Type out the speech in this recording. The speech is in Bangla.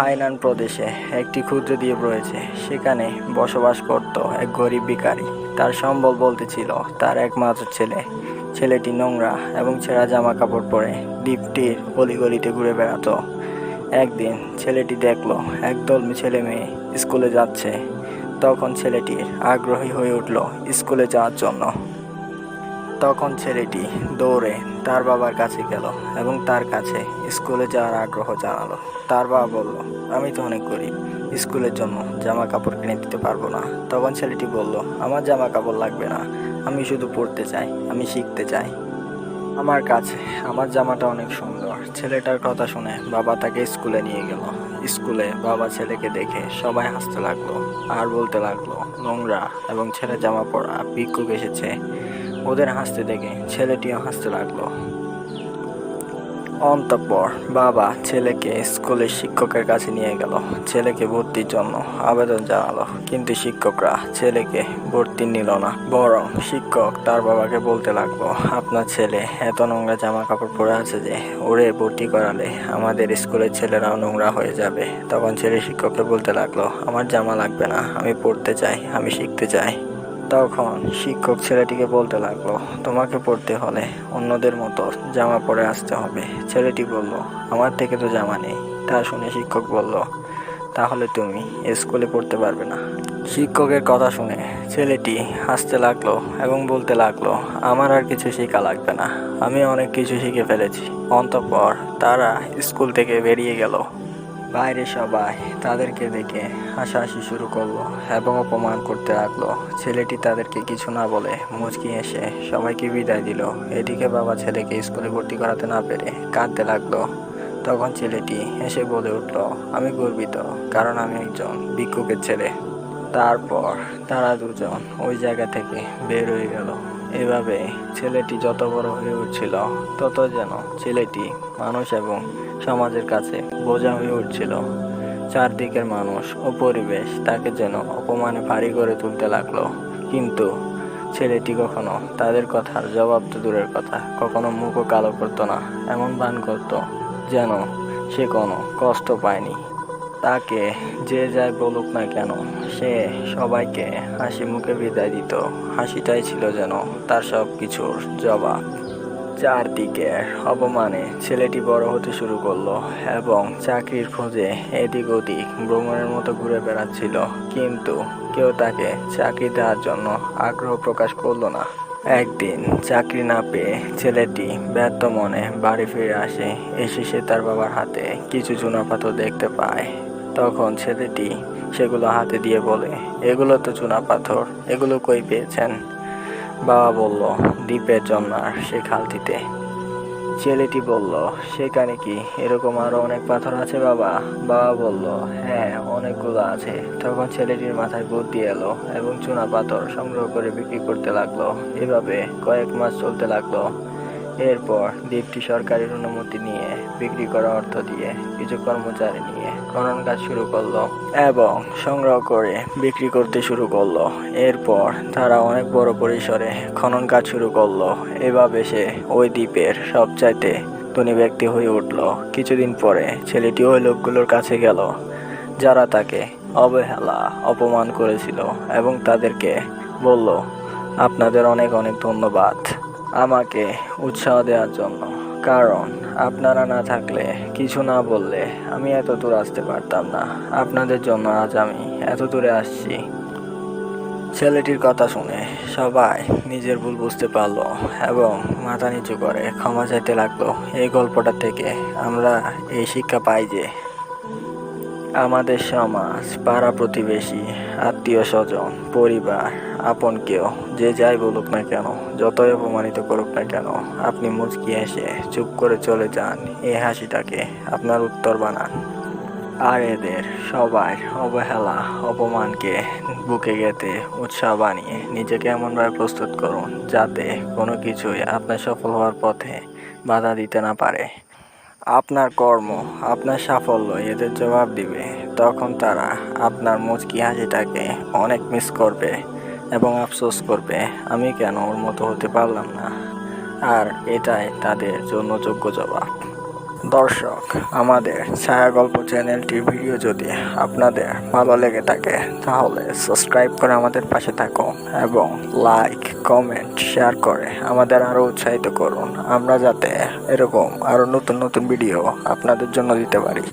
হাইনান প্রদেশে একটি ক্ষুদ্র দ্বীপ রয়েছে। সেখানে বসবাস করত এক গরিব ভিখারি। তার সম্বল বলতে ছিল তার একমাত্র ছেলে। ছেলেটি নোংরা এবং ছেঁড়া জামা কাপড় পরে দ্বীপটির অলিগলিতে ঘুরে বেড়াতো। একদিন ছেলেটি দেখলো একদল ছেলে মেয়ে স্কুলে যাচ্ছে। তখন ছেলেটির আগ্রহী হয়ে উঠল স্কুলে যাওয়ার জন্য। তখন ছেলেটি দৌড়ে তার বাবার কাছে গেল এবং তার কাছে স্কুলে যাওয়ার আগ্রহ জানালো। তার বাবা বলল, আমি তো অনেক গরিব, স্কুলের জন্য জামা কাপড় কিনে দিতে পারবো না। তখন ছেলেটি বলল, আমার জামা কাপড় লাগবে না, আমি শুধু পড়তে চাই, আমি শিখতে চাই। আমার কাছে আমার জামাটা অনেক সুন্দর। ছেলেটার কথা শুনে বাবা তাকে স্কুলে নিয়ে গেল। স্কুলে বাবা ছেলেকে দেখে সবাই হাসতে লাগলো আর বলতে লাগলো, নোংরা এবং ছেঁড়া জামা পরা ভিক্ষুক এসেছে। ওদের হাসতে দেখে ছেলেটিও হাসতে লাগলো। অতঃপর বাবা ছেলেকে স্কুলের শিক্ষকের কাছে নিয়ে গেল। ছেলেকে ভর্তির জন্য আবেদন জানালো, কিন্তু শিক্ষকরা ছেলেকে ভর্তি নিল না। বরং শিক্ষক তার বাবাকে বলতে লাগলো, আপনার ছেলে এত নোংরা জামা কাপড় পরে আছে যে ওরে ভর্তি করালে আমাদের স্কুলের ছেলেরাও নোংরা হয়ে যাবে। তখন ছেলে শিক্ষককে বলতে লাগলো, আমার জামা লাগবে না, আমি পড়তে চাই, আমি শিখতে চাই। তখন শিক্ষক ছেলেটিকে বলতে লাগলো, তোমাকে পড়তে হলে অন্যদের মতো জামা পরে আসতে হবে। ছেলেটি বলল, আমার থেকে তো জামা নেই। তা শুনে শিক্ষক বলল, তাহলে তুমি স্কুলে পড়তে পারবে না। শিক্ষকের কথা শুনে ছেলেটি হাসতে লাগলো এবং বলতে লাগলো, আমার আর কিছু শেখা লাগবে না, আমি অনেক কিছু শিখে ফেলেছি। অতঃপর তারা স্কুল থেকে বেরিয়ে গেল। বাইরে সবাই তাদেরকে দেখে হাসাহাসি শুরু করলো এবং অপমান করতে লাগলো। ছেলেটি তাদেরকে কিছু না বলে মুচকি এসে সবাইকে বিদায় দিল। এদিকে বাবা ছেলেকে স্কুলে ভর্তি করাতে না পেরে কাঁদতে লাগলো। তখন ছেলেটি হেসে বলে উঠল, আমি গর্বিত, কারণ আমি একজন ভিক্ষুকের ছেলে। তারপর তারা দুজন ওই জায়গা থেকে বের হয়ে গেল। এভাবে ছেলেটি যত বড় হয়ে উঠছিল তত যেন ছেলেটি মানুষ এবং সমাজের কাছে বোঝা হয়ে উঠছিল। চারদিকের মানুষ ও পরিবেশ তাকে যেন অপমানে ভারী করে তুলতে লাগলো। কিন্তু ছেলেটি কখনো তাদের কথার জবাব তো দূরের কথা, কখনো মুখও কালো করতো না। এমন ভান করত যেন সে কোনো কষ্ট পায়নি। তাকে যে যাই বলুক না কেন, সে সবাইকে হাসি মুখে বিদায় দিত। হাসিটাই ছিল যেন তার সব কিছুর জবাব। চারদিকের অপমানে ছেলেটি বড় হতে শুরু করলো এবং চাকরির খোঁজে এদিক ওদিক ভ্রমণের মতো ঘুরে বেড়াচ্ছিল। কিন্তু কেউ তাকে চাকরি দেওয়ার জন্য আগ্রহ প্রকাশ করলো না। একদিন চাকরি না পেয়ে ছেলেটি ব্যর্থ মনে বাড়ি ফিরে আসে। এসে সে তার বাবার হাতে কিছু চুনাপাথর দেখতে পায়। তখন ছেলেটি সেগুলো হাতে দিয়ে বলে, এগুলো তো চুনাপাথর, এগুলো কই পেয়েছেন? বাবা বলল, দ্বীপের জন্মার সে খালটিতে। ছেলেটি বলল, সেখানে কি এরকম আরো অনেক পাথর আছে বাবা? বাবা বলল, হ্যাঁ, অনেকগুলো আছে। তখন ছেলেটির মাথায় বুদ্ধি এলো এবং চুনা পাথর সংগ্রহ করে বিক্রি করতে লাগলো। এভাবে কয়েক মাস চলতে লাগলো। এরপর দ্বীপটি সরকারের অনুমতি নিয়ে বিক্রি করা অর্থ দিয়ে কিছু কর্মচারী নিয়ে খনন কাজ শুরু করলো এবং সংগ্রহ করে বিক্রি করতে শুরু করলো। এরপর তারা অনেক বড় পরিসরে খনন কাজ শুরু করলো। এভাবে সে ওই দ্বীপের সবচাইতে ধনী ব্যক্তি হয়ে উঠল। কিছুদিন পরে ছেলেটি ওই লোকগুলোর কাছে গেল যারা তাকে অবহেলা অপমান করেছিল এবং তাদেরকে বলল, আপনাদের অনেক অনেক ধন্যবাদ আমাকে উৎসাহ দেওয়ার জন্য, কারণ আপনারা না থাকলে, কিছু না বললে আমি এত দূর আসতে পারতাম না। আপনাদের জন্য আজ আমি এত দূরে আসছি। ছেলেটির কথা শুনে সবাই নিজের ভুল বুঝতে পারলো এবং মাথা নিচু করে ক্ষমা চাইতে লাগলো। এই গল্পটা থেকে আমরা এই শিক্ষা পাই যে আমাদের সমাজ, পাড়া প্রতিবেশী, আত্মীয় স্বজন, পরিবার, আপন কেউ যে যাই বলুক না কেন, যতই অপমানিত করুক না কেন, আপনি মুচকি এসে চুপ করে চলে যান। এই হাসিটাকে আপনার উত্তর বানান। আর এদের সবাই অবহেলা অপমানকে বুকে গেঁথে উৎসাহ বানিয়ে নিজেকে এমনভাবে প্রস্তুত করুন যাতে কোনো কিছুই আপনার সফল হওয়ার পথে বাধা দিতে না পারে। আপনার কর্ম, আপনার সাফল্য এদের জবাব দিবে। তখন তারা আপনার মুচকি হাসিটাকে অনেক মিস করবে এবং আফসোস করবে, আমি কেন ওর মতো হতে পারলাম না। আর এটাই তাদের জন্য যোগ্য জবাব। দর্শক, আমাদের ছায়া গল্প চ্যানেলটির ভিডিও যদি আপনাদের ভালো লেগে থাকে তাহলে সাবস্ক্রাইব করে আমাদের পাশে থাকুন এবং লাইক, কমেন্ট, শেয়ার করে আমাদের আরও উৎসাহিত করুন, আমরা যাতে এরকম আরও নতুন নতুন ভিডিও আপনাদের জন্য দিতে পারি।